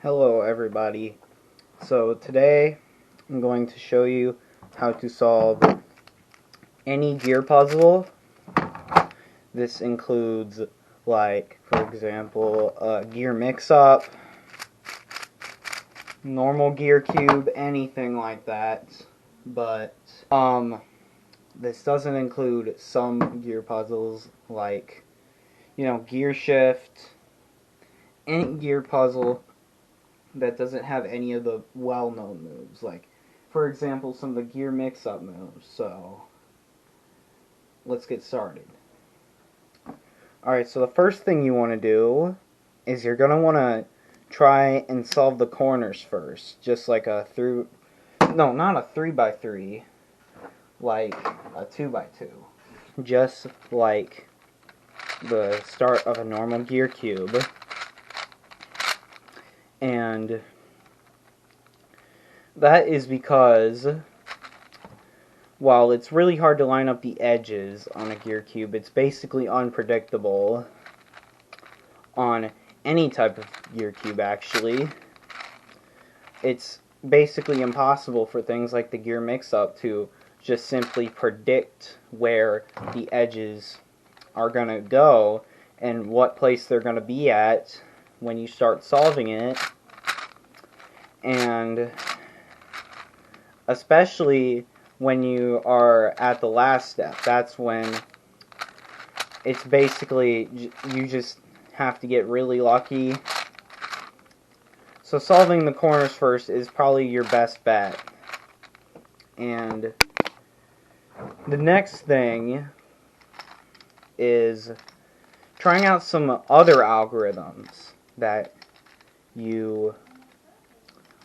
Hello everybody. So today I'm going to show you how to solve any gear puzzle. This includes, like, for example, a gear mix-up, normal gear cube, anything like that. But this doesn't include some gear puzzles like, gear shift, any gear puzzle that doesn't have any of the well-known moves, like, for example, some of the gear mix-up moves. So let's get started. Alright, so the first thing you want to do is you're going to want to try and solve the corners first, just like a not a 3x3, like a 2x2. Just like the start of a normal gear cube. And that is because while it's really hard to line up the edges on a gear cube, it's basically unpredictable on any type of gear cube, actually. It's basically impossible for things like the gear mix-up to just simply predict where the edges are going to go and what place they're going to be at when you start solving it. And especially when you are at the last step, that's when it's basically you just have to get really lucky. So solving the corners first is probably your best bet. And the next thing is trying out some other algorithms that you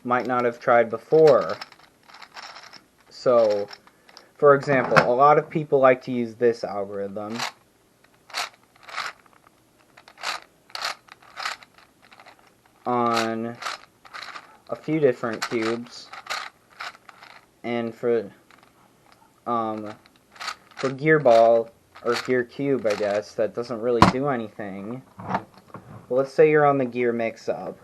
might not have tried before. So, for example, a lot of people like to use this algorithm. On a few different cubes. And for gear ball, or gear cube, I guess, that doesn't really do anything. Well, let's say you're on the gear mix-up.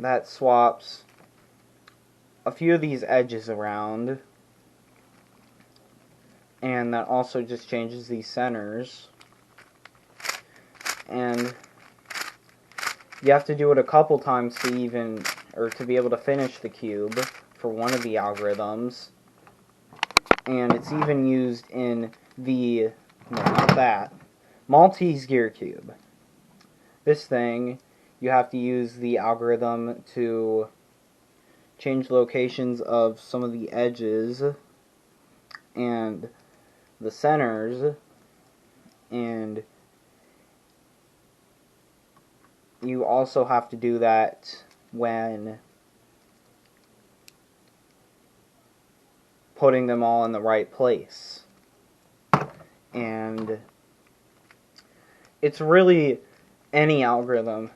That swaps a few of these edges around, and that also just changes these centers. And you have to do it a couple times to be able to finish the cube for one of the algorithms. And it's even used in the, no, not that, Maltese gear cube. This thing, you have to use the algorithm to change locations of some of the edges and the centers, and you also have to do that when putting them all in the right place. And it's really any algorithm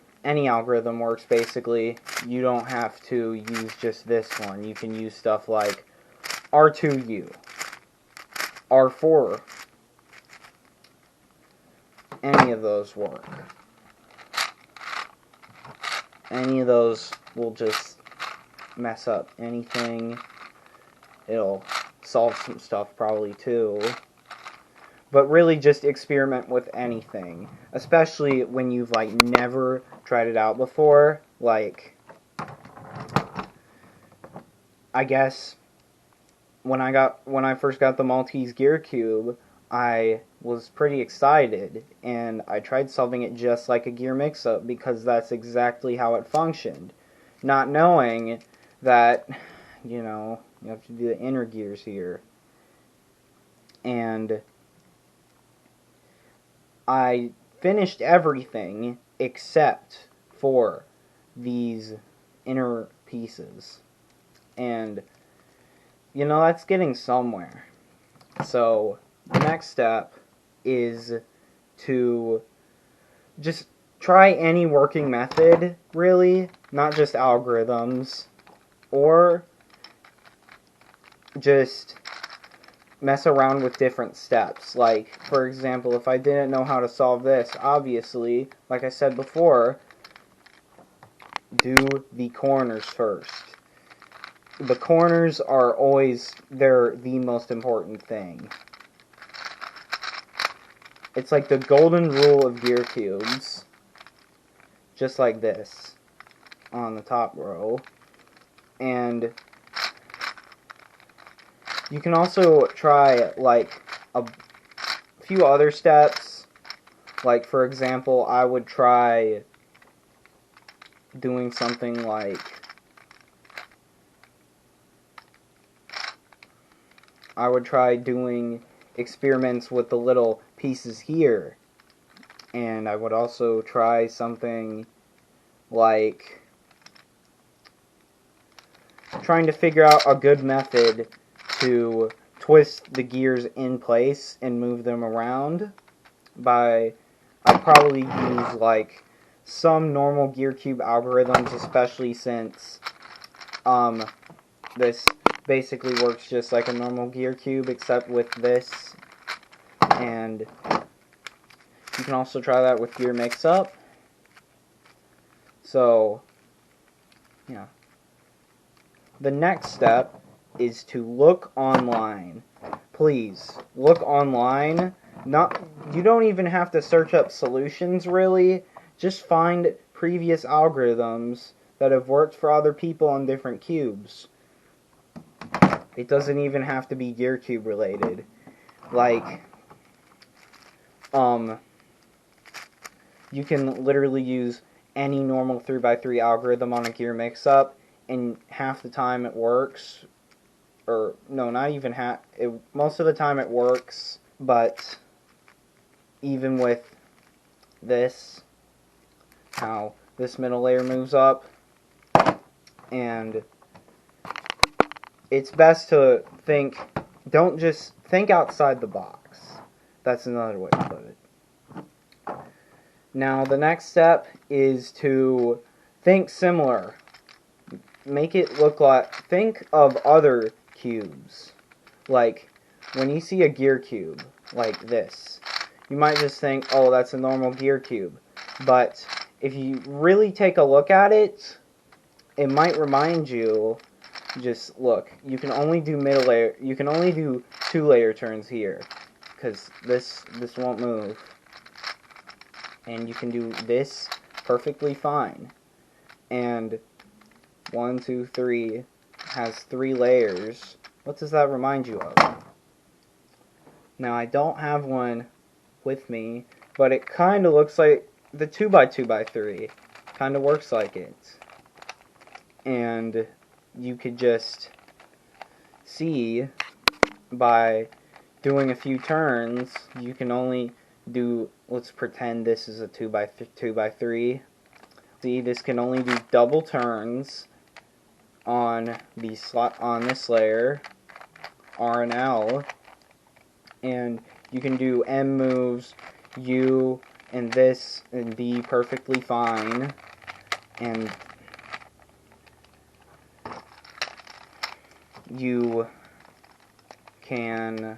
works, basically. You don't have to use just this one. You can use stuff like R2U, R4. Any of those work. Any of those will just mess up anything. It'll solve some stuff probably too. But really just experiment with anything. Especially when you've never tried it out before. Like, I guess when I first got the Maltese gear cube, I was pretty excited, and I tried solving it just like a gear mix-up because that's exactly how it functioned. Not knowing that, you have to do the inner gears here. And I finished everything except for these inner pieces. And, that's getting somewhere. So the next step is to just try any working method, really, not just algorithms, or just mess around with different steps. Like, for example, if I didn't know how to solve this, obviously, like I said before, do the corners first. The corners are always, they're the most important thing. It's like the golden rule of gear cubes. Just like this on the top row. And you can also try like a few other steps. Like, for example, I would try doing something like experiments with the little pieces here. And I would also try something like trying to figure out a good method to twist the gears in place and move them around by, I'd probably use like some normal gear cube algorithms, especially since this basically works just like a normal gear cube except with this. And you can also try that with gear mix-up. So, yeah. The next step is to look online. Please, look online. You don't even have to search up solutions, really. Just find previous algorithms that have worked for other people on different cubes. It doesn't even have to be gear cube related. Like, you can literally use any normal 3x3 algorithm on a gear mix-up, and half the time it works. Or, no, not even half. Most of the time it works, but even with this, how this middle layer moves up, and it's best to don't just think outside the box. That's another way to put it. Now, the next step is to think similar. Make it look like, think of other cubes. Like, when you see a gear cube, like this, you might just think, oh, that's a normal gear cube. But if you really take a look at it, it might remind you, just look, you can only do middle layer, you can only do 2 layer turns here, because this won't move. And you can do this perfectly fine. And 1, 2, 3 has 3 layers. What does that remind you of? Now, I don't have one with me, but it kind of looks like the 2x2x3. Kind of works like it. And you could just see by doing a few turns, you can only do, let's pretend this is a 2x3. See, this can only do double turns on this layer, R and L, and you can do M moves, U, and this, and D perfectly fine, and you can,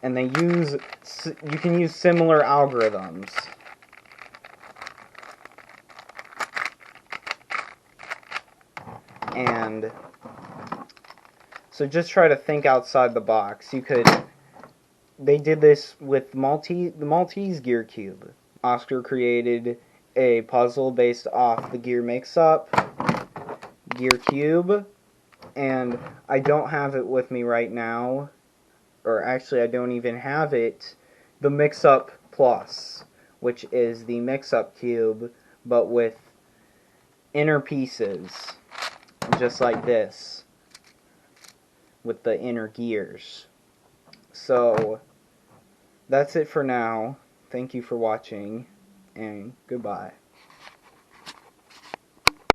and you can use similar algorithms. And so just try to think outside the box. They did this with the Maltese gear cube. Oscar created a puzzle based off the gear mix-up gear cube, and I don't have it with me right now, or actually I don't even have it, the mix-up plus, which is the mix-up cube, but with inner pieces, just like this, with the inner gears. So, that's it for now. Thank you for watching, and goodbye.